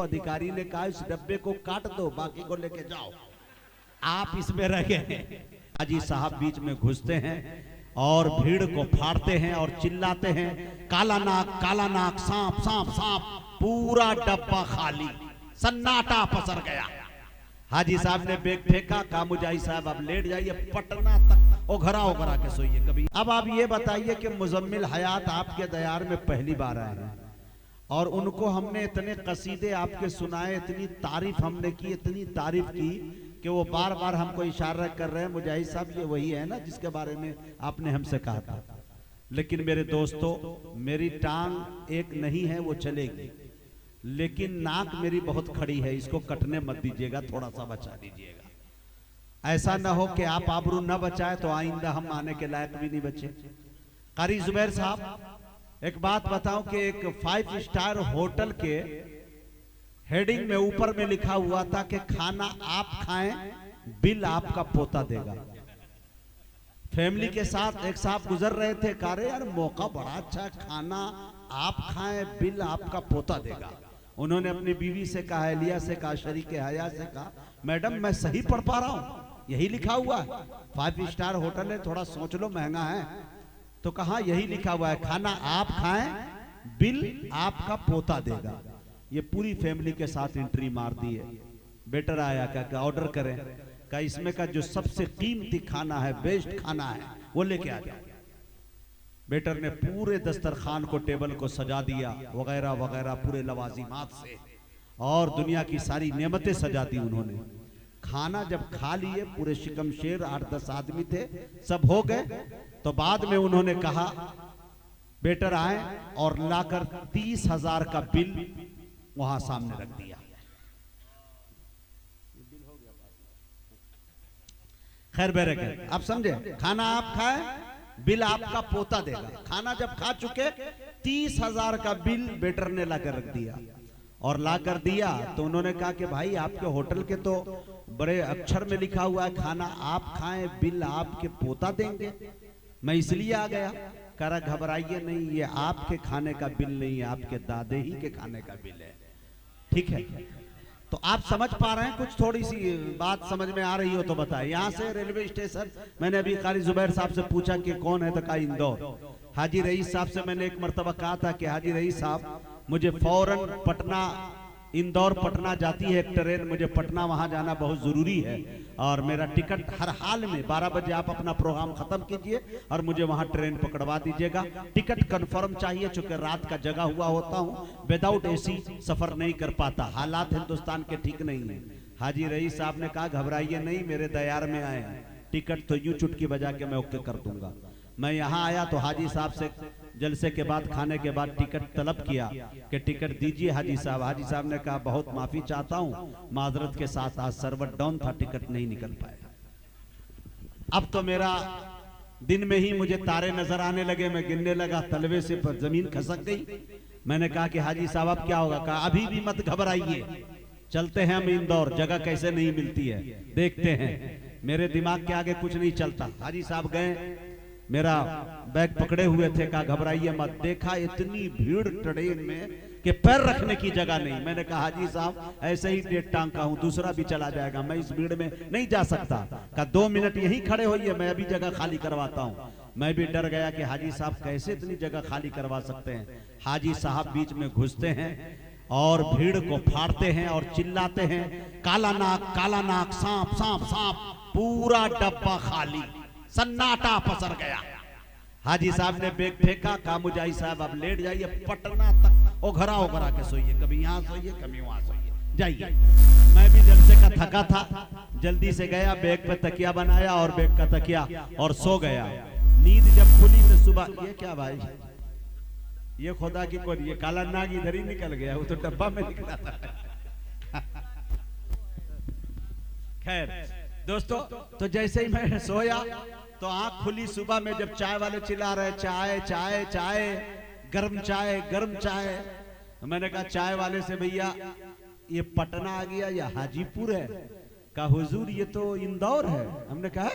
अधिकारी ने कहा इस डब्बे को काट दो, बाकी को लेके जाओ, आप इसमें रह गए। हाजी साहब बीच में घुसते हैं और भीड़ को फाड़ते हैं और चिल्लाते हैं, काला नाक, सांप सांप सांप। पूरा डब्बा खाली, सन्नाटा पसर गया। हाजी साहब ने बैग फेंका, कहा मुजाही साहब अब लेट जाइए, पटना तक ओघरा के सोइए कभी। अब आप ये बताइए कि मुजम्मिल हयात आपके दयार में पहली बार आए हैं और उनको हमने इतने कसीदे आपके सुनाए, इतनी तारीफ हमने की, इतनी तारीफ की कि वो बार बार हमको इशारा कर रहे हैं, मुजाहिद साहब ये वही है ना जिसके बारे में आपने हमसे कहा था। लेकिन मेरे दोस्तों, मेरी टांग एक नहीं है, वो चलेगी, लेकिन नाक मेरी बहुत खड़ी है, इसको कटने मत दीजिएगा, थोड़ा सा बचा दीजिएगा। ऐसा ना हो कि आप आबरू न बचाए तो आइंदा हम आने के लायक भी नहीं बचे। कारी जुबैर साहब, एक बात बताऊं कि एक 5 स्टार होटल के हेडिंग में ऊपर में लिखा हुआ था कि खाना आप खाएं, बिल आपका पोता देगा। फैमिली के साथ एक साहब गुजर रहे थे, कह रहे यार मौका बड़ा अच्छा है, खाना आप खाएं, बिल आपका पोता देगा। उन्होंने अपनी बीवी से कहा, एलिया से कहा, शरीके हया से कहा, मैडम मैं सही पढ़ पा रहा हूं, यही लिखा हुआ है, 5 स्टार होटल है, थोड़ा सोच लो, महंगा है। तो कहा यही लिखा हुआ है, खाना आप खाएं, बिल आपका पोता देगा। ये पूरी फैमिली के साथ एंट्री मार दी है। बेटर आया क्या ऑर्डर करें, का इसमें का जो सबसे कीमती खाना है, बेस्ट खाना है, वो लेके आ जाए। बेटर ने पूरे दस्तरखान को, टेबल को सजा दिया, वगैरह वगैरह, पूरे लवाजिमात से, और दुनिया की सारी नेमतें सजा दी उन्होंने। खाना जब खा लिए, पूरे शिकम शेर 8-10 आदमी थे, सब हो गए, तो बाद में उन्होंने कहा बेटर आए और लाकर 30,000 का बिल वहां सामने रख दिया। खैर बरकत, आप समझे, खाना आप खाएं, बिल आपका पोता देगा। खाना जब खा चुके 30,000 का बिल बेटर ने लाकर रख दिया, और लाकर दिया तो उन्होंने कहा कि भाई आपके होटल के तो बड़े अक्षर में लिखा हुआ है खाना आप खाएं, बिल आपके पोता देंगे, मैं इसलिए आ गया। कह रहा घबराइए नहीं, ये आपके खाने का बिल नहीं है, आपके दादे ही के खाने का बिल है। ठीक है, तो आप समझ पा रहे हैं, कुछ थोड़ी सी बात समझ में आ रही हो तो बताएं। यहाँ से रेलवे स्टेशन, मैंने अभी कारी जुबैर साहब से पूछा कि कौन है, तो कहा इंदौर। हाजी रईस साहब से मैंने एक मरतबा कहा था कि हाजी रईस साहब मुझे फौरन पटना, इंदौर पटना जाती है एक ट्रेन, मुझे पटना वहां जाना बहुत जरूरी है, और मेरा टिकट हर हाल में 12 बजे आप अपना प्रोग्राम खत्म कीजिए और मुझे वहां ट्रेन पकड़वा दीजिएगा। टिकट कंफर्म चाहिए, चूंकि रात का जगा हुआ होता हूं, विदाउट एसी सफर नहीं कर पाता, हालात हिंदुस्तान के ठीक नहीं है। हाजी रईस साहब ने कहा घबराइए नहीं, मेरे दयार में आए, टिकट तो यूं चुटकी बजा के मैं ओके कर दूंगा। मैं यहाँ आया तो हाजी साहब से जलसे के बाद, खाने के बाद टिकट तलब किया कि टिकट दीजिए हाजी साहब। हाजी साहब ने कहा बहुत माफी चाहता हूँ, माजरत के साथ आज सर्वर डाउन था, टिकट नहीं निकल पाया। अब तो मेरा दिन में ही मुझे तारे नजर आने लगे, मैं गिनने लगा, तलवे से पर जमीन खसक गई। मैंने कहा कि हाजी साहब अब क्या होगा, कहा अभी भी मत घबराइए, चलते हैं हम इंदौर, जगह कैसे नहीं मिलती है देखते हैं। मेरे दिमाग के आगे कुछ नहीं चलता। हाजी साहब गए, मेरा बैग पकड़े हुए थे, कहा घबराइए मत। देखा इतनी भीड़ ट्रेन में कि पैर रखने की जगह नहीं। मैंने कहा हाजी साहब ऐसे ही 1.5 टांग का हूं, दूसरा भी चला जाएगा, मैं इस भीड़ में नहीं जा सकता। कहा 2 मिनट यहीं खड़े होइए, मैं अभी जगह खाली करवाता हूं। मैं भी डर गया कि हाजी साहब कैसे इतनी जगह खाली करवा सकते हैं। हाजी साहब बीच में घुसते हैं और भीड़ को फाड़ते हैं और चिल्लाते हैं, काला नाक, सांप सांप सांप। पूरा डब्बा खाली, सन्नाटा पसर गया। हाजी साहब ने बैग फेंका, कहा मुजाही साहब अब लेट जाइए, पटना तक ओघरा के सोइए, कभी यहाँ सोइए कभी वहां सोइए, जाइए। मैं भी जलसे का थका था, जल्दी से गया, बैग पे तकिया बनाया और बैग का तकिया और सो गया। नींद जब खुली तो सुबह, ये क्या भाई, ये खुदा की कोई, ये काला नाग इधर ही निकल गया, वो तो डब्बा में निकला था। खैर दोस्तों, तो जैसे ही मैं सोया तो आंख खुली, सुबह में जब चाय वाले चिल्ला रहे चाय चाय चाय, गर्म चाय गर्म चाय, तो मैंने कहा चाय वाले से भैया ये पटना आ गया या हाजीपुर है? कहा हुजूर ये तो इंदौर है। हमने कहा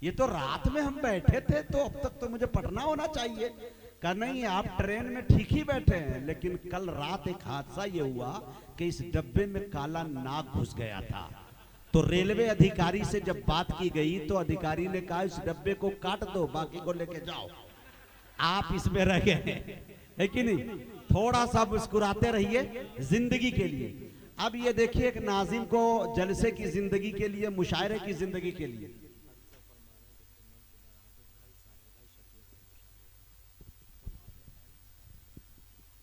ये तो रात में हम बैठे थे, तो अब तक तो मुझे पटना होना चाहिए। कहा नहीं, आप ट्रेन में ठीक ही बैठे हैं, लेकिन कल रात एक हादसा ये हुआ कि इस डब्बे में काला नाग घुस गया था। तो रेलवे अधिकारी से जब बात की गई तो अधिकारी ने कहा इस डब्बे को काट दो, बाकी को लेके जाओ, आप इसमें रह गए, है कि नहीं। थोड़ा सा मुस्कुराते रहिए जिंदगी के लिए। अब ये देखिए एक नाजिम को जलसे की जिंदगी के लिए, मुशायरे की जिंदगी के लिए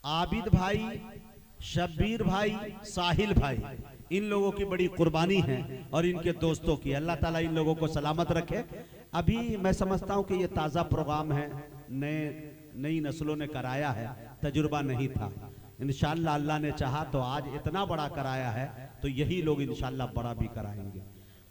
आबिद भाई, शब्बीर भाई, साहिल भाई, इन लोगों की बड़ी कुर्बानी है और इनके दोस्तों की। अल्लाह ताला इन लोगों को सलामत रखे। अभी मैं समझता हूं कि ये ताज़ा प्रोग्राम है, नई नस्लों ने कराया है, तजुर्बा नहीं था। इंशाअल्लाह अल्लाह ने चाहा तो आज इतना बड़ा कराया है तो यही लोग इंशाअल्लाह बड़ा भी कराएंगे,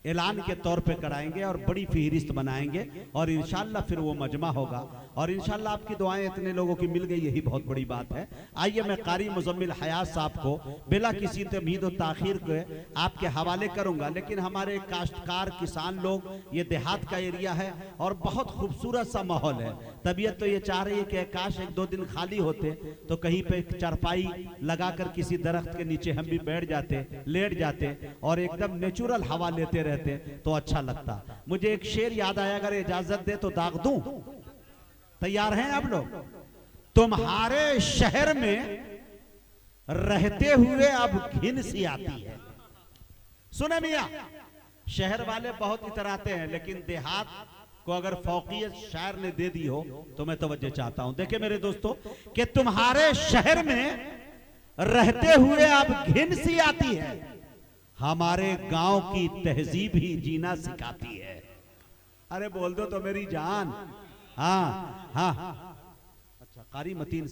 ऐलान के तौर पे कराएंगे और बड़ी फहरिस्त बनाएंगे और इंशाअल्लाह फिर वो मजमा होगा। और इंशाअल्लाह आपकी दुआएं इतने लोगों की मिल गई, यही बहुत बड़ी बात है। आइए मैं कारी मुजम्मिल हयात साहब को बिला किसी तमीद और ताखीर के आपके हवाले करूंगा। लेकिन हमारे काश्तकार किसान लोग, ये देहात का एरिया है और बहुत खूबसूरत सा माहौल है। तबीयत तो ये चाह रही है कि काश एक दो दिन खाली होते तो कहीं पे चरपाई लगाकर किसी दरख्त के नीचे हम भी बैठ जाते, लेट जाते और एकदम नेचुरल हवा लेते रहते तो अच्छा लगता। मुझे एक शेर याद आया, अगर इजाजत दे तो दाग दूं। तैयार हैं आप लोग? तुम्हारे शहर में रहते हुए अब घिन सी आती है। सुने मियां, शहर वाले बहुत इतराते हैं, लेकिन देहात को अगर फौकियत शायर ने दे दी हो तो मैं तवज्जो चाहता हूं। देखिए मेरे दोस्तों कि तुम्हारे शहर में रहते हुए अब घिन सी आती है, हमारे गांव की तहजीब ही जीना सिखाती है। अरे बोल दो तो मेरी जान। हाँ हाँ, अच्छा कारी मतीन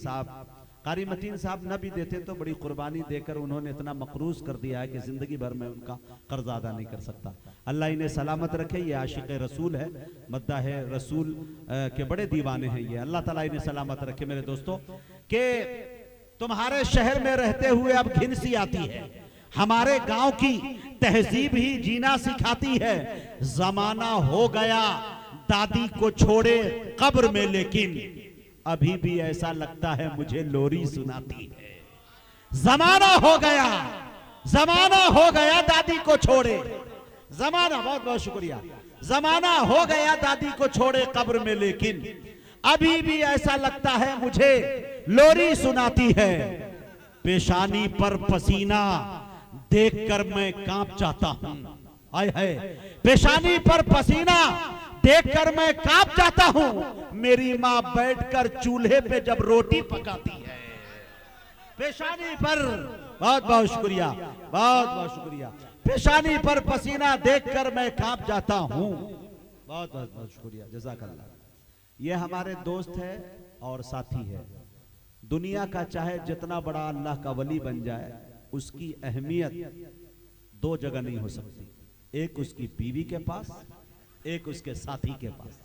साहब न भी देते तो बड़ी कुर्बानी देकर उन्होंने इतना मकरूज कर दिया है कि जिंदगी भर में उनका कर्जा अदा नहीं कर सकता। अल्लाह इन्हें सलामत रखे। ये आशिक रसूल है, मद्दाह रसूल के बड़े दीवाने हैं ये। अल्लाह ताला इन्हें सलामत रखे। मेरे दोस्तों के तुम्हारे शहर में रहते हुए अब घिन सी आती है, हमारे गांव की तहजीब ही जीना सिखाती है। जमाना हो गया दादी को छोड़े कब्र में, लेकिन अभी भी ऐसा लगता है मुझे लोरी सुनाती है। जमाना हो गया दादी को छोड़े, जमाना, बहुत बहुत शुक्रिया, जमाना हो गया दादी को छोड़े कब्र में, लेकिन अभी भी ऐसा लगता है मुझे लोरी सुनाती है। पेशानी पर पसीना देखकर मैं कांप जाता हूं, आय है, पेशानी पर पसीना देखकर मैं कांप जाता हूं। मेरी मां बैठकर चूल्हे पे जब रोटी पकाती है, पेशानी पर, बहुत बहुत शुक्रिया, बहुत बहुत शुक्रिया, पेशानी पर पसीना देखकर मैं कांप जाता हूं। बहुत बहुत बहुत शुक्रिया, जज़ाकल्लाह। ये हमारे दोस्त है और साथी है। दुनिया का चाहे जितना बड़ा अल्लाह का वली बन जाए, उसकी अहमियत दो जगह नहीं हो सकती, एक उसकी बीवी के पास, एक उसके साथी के पास।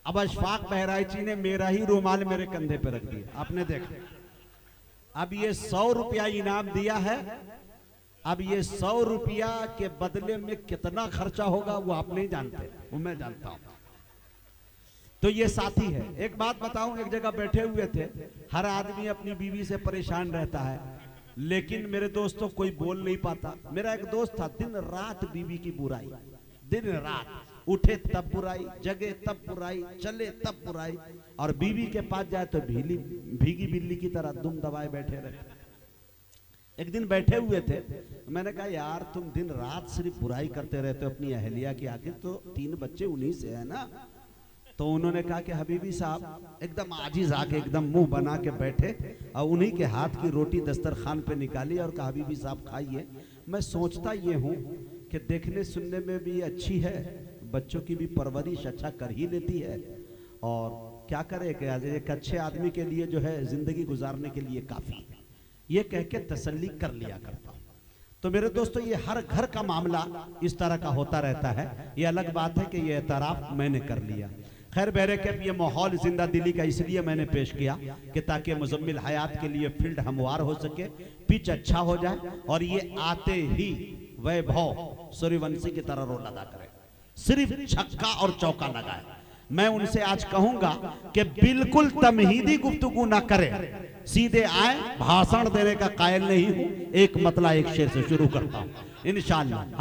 अब अशफाक बहराइची ने मेरा ही रुमाल मेरे कंधे पे रख दिया, आपने देखा। अब ये 100 रुपया इनाम दिया है, अब ये 100 रुपया के बदले में कितना खर्चा होगा वो आप नहीं जानते, वो मैं जानता हूं। तो ये साथी है। एक बात बताऊं, एक जगह बैठे हुए थे, हर आदमी अपनी बीवी से परेशान रहता है, लेकिन मेरे दोस्तों कोई बोल नहीं पाता। मेरा एक दोस्त था, दिन रात बीवी की बुराई, दिन रात, उठे तब बुराई, जगे तब बुराई, चले तब बुराई, और बीवी के पास जाए तो भीगी बिल्ली की तरह दुम दबाए बैठे रहे। एक दिन बैठे हुए थे, मैंने कहा यार तुम दिन रात सिर्फ बुराई करते रहते हो अपनी अहलिया की, आखिर तो 3 बच्चे उन्हीं से है ना। तो उन्होंने कहा कि हबीबी साहब एकदम आजिज आके एकदम मुंह बना के बैठे और उन्हीं के हाथ की रोटी दस्तरखान पे निकाली और कहा हबीबी साहब खाइए। मैं सोचता ये हूँ कि देखने सुनने में भी अच्छी है, बच्चों की भी परवरिश अच्छा कर ही लेती है, और क्या करे कि एक अच्छे आदमी के लिए जो है जिंदगी गुजारने के लिए काफी है, ये कह के तसल्ली कर लिया करता हूँ। तो मेरे दोस्तों ये हर घर का मामला इस तरह का होता रहता है। ये अलग बात है कि ये एतराफ मैंने कर लिया। खैर बहरकैफ ये माहौल जिंदा दिली का इसलिए मैंने पेश किया कि ताकि मुजम्मिल हयात के लिए फील्ड हमवार हो सके, पिच अच्छा हो जाए और ये आते ही वैभव सूर्यवंशी की तरह रोल अदा करे, सिर्फ छक्का और चौका लगाए। मैं उनसे आज कहूंगा कि बिल्कुल तमहीदी गुफ्तगू ना करें, सीधे आए, भाषण देने का कायल नहीं हूं, एक मतला एक शेर से शुरू करता हूं इंशाअल्लाह। हाँ।